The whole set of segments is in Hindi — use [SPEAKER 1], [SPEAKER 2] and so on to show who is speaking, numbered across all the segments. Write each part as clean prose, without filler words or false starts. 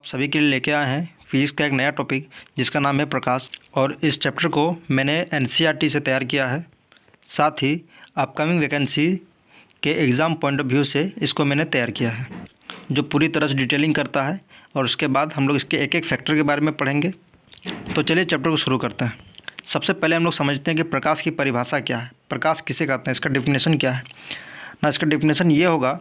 [SPEAKER 1] सभी के लिए लेके आए हैं फिजिक्स का एक नया टॉपिक जिसका नाम है प्रकाश। और इस चैप्टर को मैंने एनसीईआरटी से तैयार किया है। साथ ही अपकमिंग वैकेंसी के एग्ज़ाम पॉइंट ऑफ व्यू से इसको मैंने तैयार किया है, जो पूरी तरह से डिटेलिंग करता है। और उसके बाद हम लोग इसके एक एक फैक्टर के बारे में पढ़ेंगे। तो चलिए चैप्टर को शुरू करते हैं। सबसे पहले हम लोग समझते हैं कि प्रकाश की परिभाषा क्या है, प्रकाश किसे कहते हैं, इसका डेफिनेशन क्या है ना। इसका डेफिनेशन ये होगा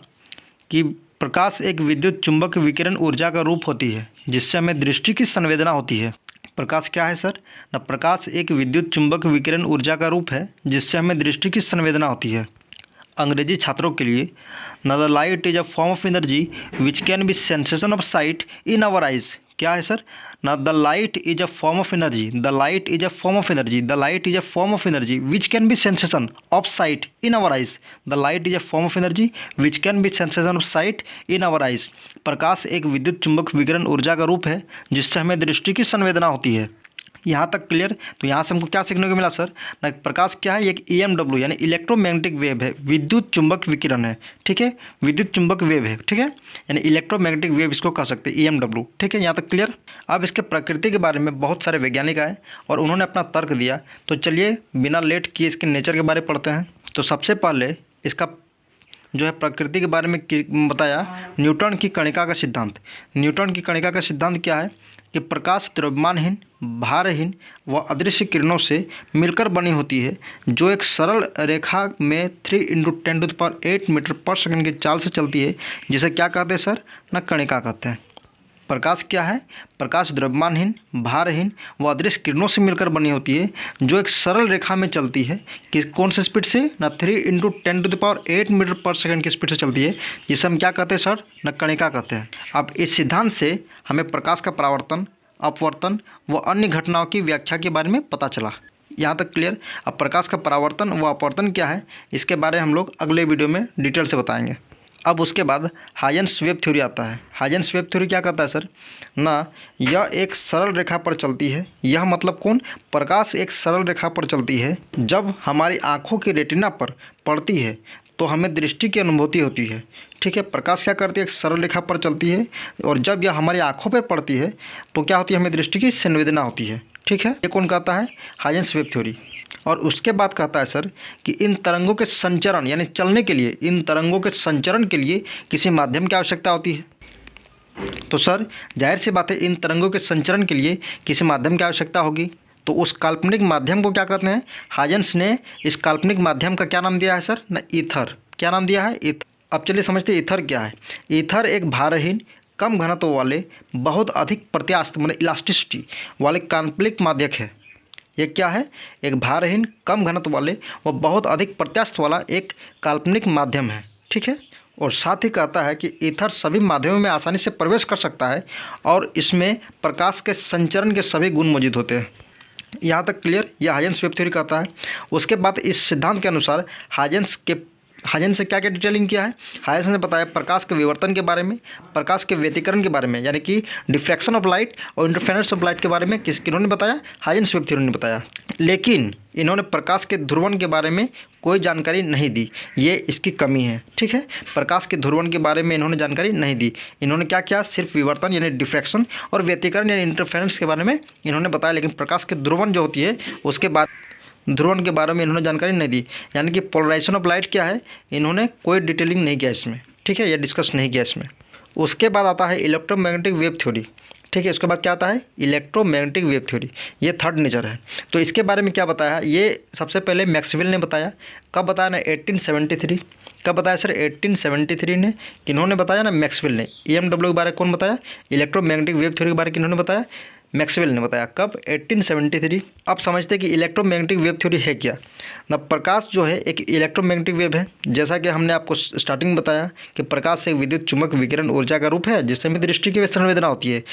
[SPEAKER 1] कि प्रकाश एक विद्युत चुंबक विकिरण ऊर्जा का रूप होती है जिससे हमें दृष्टि की संवेदना होती है। प्रकाश क्या है सर ना? प्रकाश एक विद्युत चुंबक विकिरण ऊर्जा का रूप है जिससे हमें दृष्टि की संवेदना होती है। अंग्रेजी छात्रों के लिए ना the light is a form of energy which can be sensation of sight in our eyes. क्या है सर ना? The light is a form of energy, the light is a form of energy, the light is a form of energy which can be sensation of sight in our eyes. The light is a form of energy which can be sensation of sight in our eyes. प्रकाश एक विद्युत चुंबक विकिरण ऊर्जा का रूप है जिससे हमें दृष्टि की संवेदना होती है। यहाँ तक क्लियर? तो यहाँ से हमको क्या सीखने को मिला सर ना? प्रकाश क्या है? एक EMW यानी इलेक्ट्रोमैग्नेटिक वेव है, विद्युत चुंबक विकिरण है। ठीक है, विद्युत चुंबक वेव है। ठीक है, यानी इलेक्ट्रोमैग्नेटिक वेव इसको कह सकते हैं, EMW। ठीक है, यहाँ तक क्लियर? अब इसके प्रकृति के बारे में बहुत सारे वैज्ञानिक आए और उन्होंने अपना तर्क दिया। तो चलिए बिना लेट किए इसके नेचर के बारे में पढ़ते हैं। तो सबसे पहले इसका जो है प्रकृति के बारे में बताया, न्यूटन की कणिका का सिद्धांत। न्यूटन की कणिका का सिद्धांत क्या है कि प्रकाश द्रव्यमानहीन, भारहीन व अदृश्य किरणों से मिलकर बनी होती है जो एक सरल रेखा में 3 × 10⁸ मीटर पर सेकंड की चाल से चलती है, जिसे क्या कहते हैं सर ना? कणिका कहते हैं। प्रकाश क्या है? प्रकाश द्रव्यमानहीन, भारहीन व अदृश्य किरणों से मिलकर बनी होती है जो एक सरल रेखा में चलती है। कि कौन से स्पीड से ना? 3 × 10⁸ मीटर पर सेकंड की स्पीड से चलती है, जिसे हम क्या कहते हैं सर ना? कणिका कहते हैं। अब इस सिद्धांत से हमें प्रकाश का परावर्तन, अपवर्तन व अन्य घटनाओं की व्याख्या के बारे में पता चला। यहाँ तक क्लियर? अब प्रकाश का परावर्तन व अपवर्तन क्या है, इसके बारे में हम लोग अगले वीडियो में डिटेल से बताएंगे। अब उसके बाद हाइजेंस वेव थ्योरी आता है। हाइजेंस वेव थ्योरी क्या कहता है सर ना? यह एक सरल रेखा पर चलती है। यह मतलब कौन? प्रकाश एक सरल रेखा पर चलती है। जब हमारी आँखों की रेटिना पर पड़ती है तो हमें दृष्टि की अनुभूति होती है। ठीक है, प्रकाश क्या करती है? एक सरल रेखा पर चलती है और जब यह हमारी आँखों पर पड़ती है तो क्या होती है? हमें दृष्टि की संवेदना होती है। ठीक है, ये कौन कहता है? Huygens wave theory. और उसके बाद कहता है सर कि इन तरंगों के संचरण यानी चलने के लिए, इन तरंगों के संचरण के लिए किसी माध्यम की आवश्यकता होती है। तो सर जाहिर सी बात है, इन तरंगों के संचरण के लिए किसी माध्यम की आवश्यकता होगी। तो उस काल्पनिक माध्यम को क्या कहते हैं? हाइजेंस ने इस काल्पनिक माध्यम का क्या नाम दिया है सर ना? ईथर। क्या नाम दिया है? ईथर। अब चलिए समझते हैं ईथर क्या है। ईथर एक भारहीन, कम घनत्व वाले, बहुत अधिक प्रत्यास्थ मतलब इलास्टिसिटी वाले काल्पनिक माध्यक है। ये क्या है? एक भारहीन, कम घनत्व वाले व बहुत अधिक प्रत्यास्थ वाला एक काल्पनिक माध्यम है। ठीक है, और साथ ही कहता है कि ईथर सभी माध्यमों में आसानी से प्रवेश कर सकता है और इसमें प्रकाश के संचरण के सभी गुण मौजूद होते हैं। यहाँ तक क्लियर? यह हाइजेंस वेव थ्योरी कहता है। उसके बाद इस सिद्धांत के अनुसार हाइजेंस से क्या क्या डिटेलिंग किया है? हाइजेंस ने बताया प्रकाश के विवर्तन के बारे में, प्रकाश के व्यतिकरण के बारे में यानी कि डिफ्रैक्शन ऑफ लाइट और इंटरफेरेंस ऑफ लाइट के बारे में किन्होंने बताया? हाइजेंस वेव थ्योरी ने बताया। लेकिन इन्होंने प्रकाश के ध्रुवण के बारे में कोई जानकारी नहीं दी। ये इसकी कमी है। ठीक है, प्रकाश के ध्रुवण के बारे में इन्होंने जानकारी नहीं दी। इन्होंने क्या किया? सिर्फ विवर्तन यानी डिफ्रैक्शन और व्यतिकरण यानी इंटरफेरेंस के बारे में इन्होंने बताया, लेकिन प्रकाश के ध्रुवण जो होती है उसके बाद ध्रुवण के बारे में इन्होंने जानकारी नहीं दी। यानी कि पोलराइजेशन ऑफ लाइट क्या है, इन्होंने कोई डिटेलिंग नहीं किया इसमें। ठीक है, यह डिस्कस नहीं किया इसमें। उसके बाद आता है इलेक्ट्रोमैग्नेटिक वेव थ्योरी। ठीक है, उसके बाद क्या आता है? Electromagnetic wave theory. ये थर्ड नेचर है। तो इसके बारे में क्या बताया? ये सबसे पहले मैक्सवेल ने बताया। कब बताया ना? 1873। कब बताया सर? 1873 ने। किन्होंने बताया ना? मैक्सवेल ने। EMW के बारे में कौन बताया? इलेक्ट्रोमैग्नेटिक वेव थ्योरी के बारे में किन्होंने बताया? मैक्सवेल ने बताया। कब? 1873। अब समझते हैं कि इलेक्ट्रोमैग्नेटिक वेव थ्योरी है क्या ना? प्रकाश जो है एक इलेक्ट्रोमैग्नेटिक वेव है, जैसा कि हमने आपको स्टार्टिंग में बताया कि प्रकाश एक विद्युत चुंबक विकिरण ऊर्जा का रूप है जिससे हमें दृष्टि की संवेदना होती है।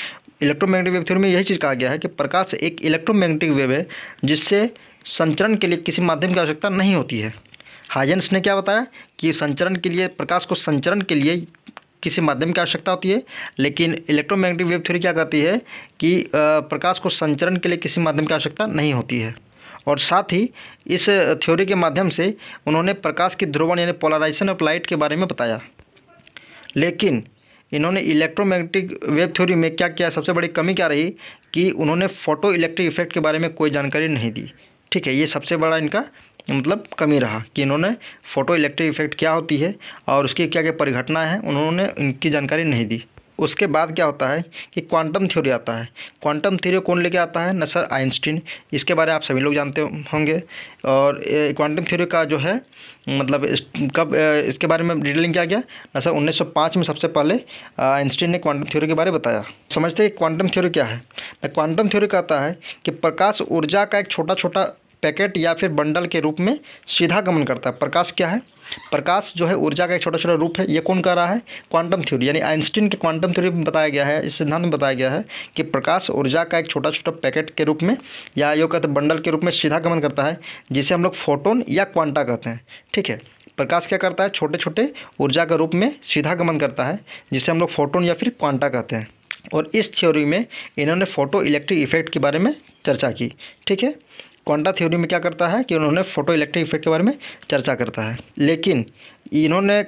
[SPEAKER 1] इलेक्ट्रोमैग्नेटिक वेव थ्योरी में यही चीज़ कहा गया है कि प्रकाश एक इलेक्ट्रोमैग्नेटिक वेव है जिससे संचरण के लिए किसी माध्यम की आवश्यकता नहीं होती है। हाइजेंस ने क्या बताया कि संचरण के लिए, प्रकाश को संचरण के लिए किसी माध्यम की आवश्यकता होती है, लेकिन इलेक्ट्रोमैग्नेटिक वेव थ्योरी क्या कहती है कि प्रकाश को संचरण के लिए किसी माध्यम की आवश्यकता नहीं होती है। और साथ ही इस थ्योरी के माध्यम से उन्होंने प्रकाश की ध्रुवण यानी पोलराइजेशन ऑफ लाइट के बारे में बताया। लेकिन इन्होंने इलेक्ट्रोमैग्नेटिक वेव थ्योरी में क्या किया, सबसे बड़ी कमी क्या रही कि उन्होंने फोटो इलेक्ट्रिक इफेक्ट के बारे में कोई जानकारी नहीं दी। ठीक है, ये सबसे बड़ा इनका मतलब कमी रहा कि इन्होंने फोटो इलेक्ट्रिक इफेक्ट क्या होती है और उसकी क्या क्या परिघटनाएं हैं, उन्होंने इनकी जानकारी नहीं दी। उसके बाद क्या होता है कि क्वांटम थ्योरी आता है। क्वांटम थ्योरी कौन लेके आता है? नसर आइंस्टीन। इसके बारे में आप सभी लोग जानते होंगे। और क्वांटम थ्योरी का जो है मतलब इसके बारे में डिटेलिंग क्या गया, नसर 1905 में सबसे पहले आइंस्टीन ने क्वांटम थ्योरी के बारे में बताया। समझते हैं क्वांटम थ्योरी क्या है? द क्वांटम थ्योरी कहता है कि प्रकाश ऊर्जा का एक छोटा छोटा पैकेट या फिर बंडल के रूप में सीधा गमन करता है। प्रकाश क्या है? प्रकाश जो है ऊर्जा का एक छोटा छोटा रूप है। ये कौन कह रहा है? क्वांटम थ्योरी, यानी आइंस्टीन के क्वांटम थ्योरी में बताया गया है, इस सिद्धांत में बताया गया है कि प्रकाश ऊर्जा का एक छोटा छोटा पैकेट के रूप में या यो कहते हैं बंडल के रूप में सीधा गमन करता है, जिसे हम लोग फोटोन या क्वांटा कहते हैं। ठीक है, प्रकाश क्या करता है? छोटे छोटे ऊर्जा के रूप में सीधा गमन करता है, जिसे हम लोग फोटोन या फिर क्वांटा कहते हैं। और इस थ्योरी में इन्होंने फोटो इलेक्ट्रिक इफेक्ट के बारे में चर्चा की। ठीक है, क्वांटा थ्योरी में क्या करता है कि उन्होंने फोटो इलेक्ट्रिक इफेक्ट के बारे में चर्चा करता है, लेकिन इन्होंने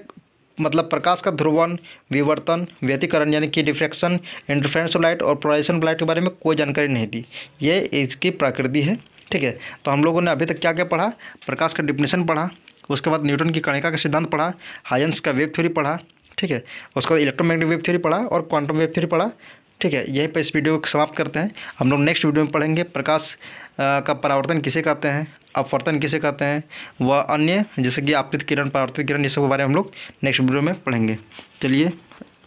[SPEAKER 1] मतलब प्रकाश का ध्रुवण, विवर्तन, व्यतिकरण यानी कि डिफ्रैक्शन, इंटरफेरेंस ऑफ लाइट और पोलराइजेशन ऑफ लाइट के बारे में कोई जानकारी नहीं दी। ये इसकी प्रकृति है। ठीक है, तो हम लोगों ने अभी तक क्या क्या पढ़ा? प्रकाश का डिफिनेशन पढ़ा, उसके बाद न्यूटन की कणिका का सिद्धांत पढ़ा, हायंस का वेव थ्योरी पढ़ा। ठीक है, उसके बाद इलेक्ट्रोमैग्नेटिक वेव थ्योरी पढ़ा और क्वांटम वेव थ्योरी पढ़ा। ठीक है, यहीं पर इस वीडियो को समाप्त करते हैं। हम लोग नेक्स्ट वीडियो में पढ़ेंगे प्रकाश का परावर्तन किसे कहते हैं, अपवर्तन किसे कहते हैं, व अन्य जैसे कि आपतित किरण, परावर्तित किरण, ये सब के बारे में हम लोग नेक्स्ट वीडियो में पढ़ेंगे। चलिए,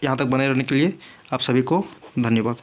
[SPEAKER 1] यहाँ तक बने रहने के लिए आप सभी को धन्यवाद।